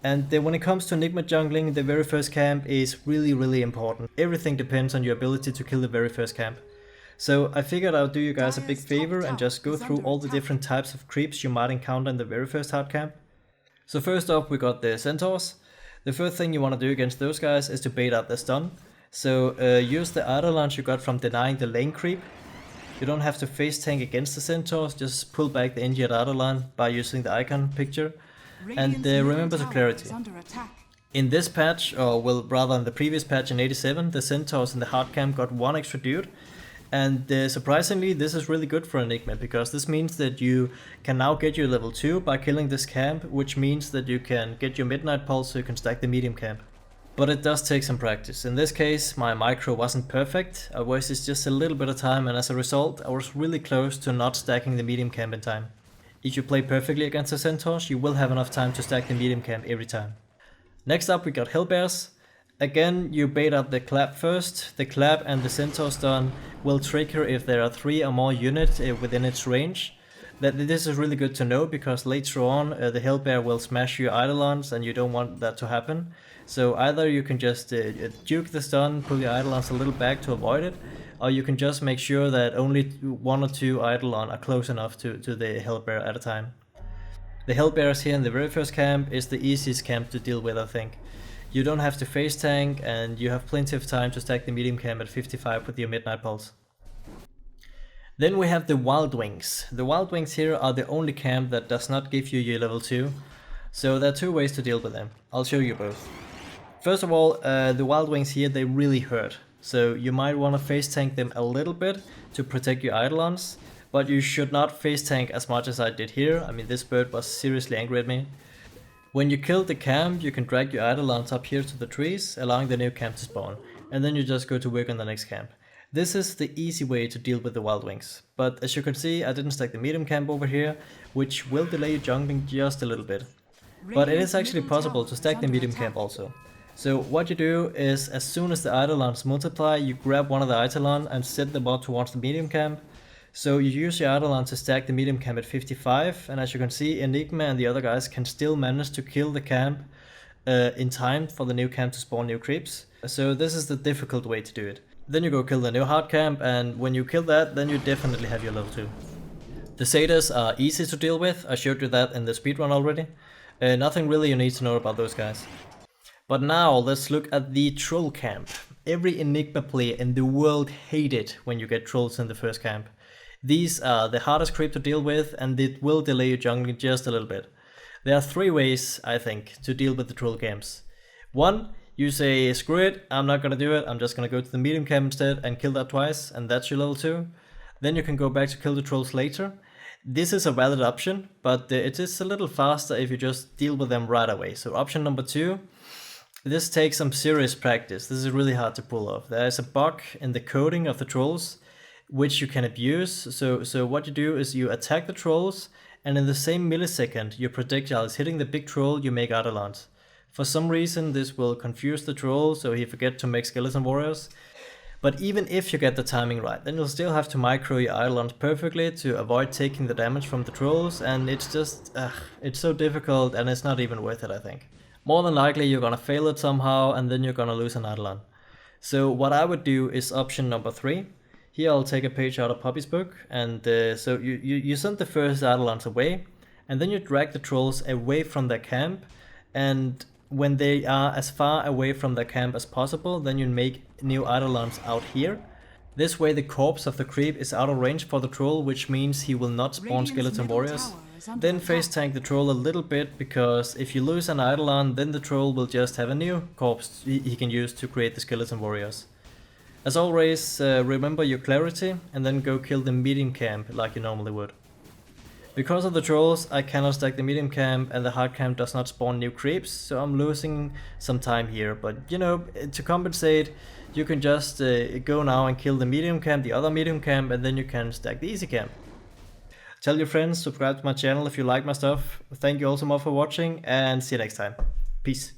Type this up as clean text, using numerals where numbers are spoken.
And then when it comes to Enigma jungling, the very first camp is really important. Everything depends on your ability to kill the very first camp. So I figured I'll do you guys a big favor and just go through all the different types of creeps you might encounter in the very first hard camp. So first up we got the centaurs. The first thing you want to do against those guys is to bait out the stun. So use the Eidolons you got from denying the lane creep. You don't have to face tank against the centaurs, just pull back the injured Eidolon by using the icon picture. And remember the clarity. In this patch, or well rather in the previous patch in 87, the centaurs in the hard camp got one extra dude. And surprisingly, this is really good for Enigma, because this means that you can now get your level 2 by killing this camp, which means that you can get your midnight pulse so you can stack the medium camp. But it does take some practice. In this case, my micro wasn't perfect, I wasted just a little bit of time, and as a result, I was really close to not stacking the medium camp in time. If you play perfectly against the centaurs, you will have enough time to stack the medium camp every time. Next up we got hellbears. Again, you bait out the clap first. The clap and the centaur stun will trigger if there are 3 or more units within its range. This is really good to know, because later on the hellbear will smash your eidolons and you don't want that to happen. So either you can just juke the stun, pull your eidolons a little back to avoid it, or you can just make sure that only 1 or 2 eidolon are close enough to the hellbear at a time. The hellbears here in the very first camp is the easiest camp to deal with, I think. You don't have to face tank, and you have plenty of time to stack the medium camp at 55 with your midnight pulse. Then we have the wild wings. The wild wings here are the only camp that does not give you your level 2. So there are 2 ways to deal with them. I'll show you both. First of all, the wild wings here, they really hurt. So you might want to face tank them a little bit to protect your eidolons, but you should not face tank as much as I did here. I mean, this bird was seriously angry at me. When you kill the camp, you can drag your eidolons up here to the trees, allowing the new camp to spawn, and then you just go to work on the next camp. This is the easy way to deal with the wild wings, but as you can see, I didn't stack the medium camp over here, which will delay your jungling just a little bit. But it is actually possible to stack the medium camp also. So what you do is, as soon as the eidolons multiply, you grab one of the eidolon and set them up towards the medium camp. So you use your eidolon to stack the medium camp at 55, and as you can see, Enigma and the other guys can still manage to kill the camp in time for the new camp to spawn new creeps. So this is the difficult way to do it. Then you go kill the new hard camp, and when you kill that, then you definitely have your level 2. The satyrs are easy to deal with, I showed you that in the speedrun already. Nothing really you need to know about those guys. But now let's look at the troll camp. Every Enigma player in the world hate it when you get trolls in the first camp. These are the hardest creep to deal with, and it will delay your jungling just a little bit. There are 3 ways, I think, to deal with the troll camps. 1, you say, screw it, I'm not gonna do it, I'm just gonna go to the medium camp instead and kill that twice, and that's your level 2. Then you can go back to kill the trolls later. This is a valid option, but it is a little faster if you just deal with them right away. So option number 2, this takes some serious practice. This is really hard to pull off. There is a bug in the coding of the trolls which you can abuse. So what you do is you attack the trolls, and in the same millisecond your projectile is hitting the big troll, you make eidolons. For some reason this will confuse the troll, so he forgets to make skeleton warriors. But even if you get the timing right, then you'll still have to micro your eidolons perfectly to avoid taking the damage from the trolls, and it's just, it's so difficult, and it's not even worth it, I think. More than likely you're gonna fail it somehow, and then you're gonna lose an eidolon. So what I would do is option number 3. Here I'll take a page out of Poppy's book, and so you send the first eidolons away, and then you drag the trolls away from their camp, and when they are as far away from their camp as possible, then you make new eidolons out here. This way the corpse of the creep is out of range for the troll, which means he will not spawn skeleton warriors. Then face tank the troll a little bit, because if you lose an eidolon, then the troll will just have a new corpse he can use to create the skeleton warriors. As always, remember your clarity, and then go kill the medium camp like you normally would. Because of the trolls, I cannot stack the medium camp, and the hard camp does not spawn new creeps, so I'm losing some time here. But you know, to compensate, you can just go now and kill the medium camp, the other medium camp, and then you can stack the easy camp. Tell your friends, subscribe to my channel if you like my stuff. Thank you all so much for watching, and see you next time. Peace.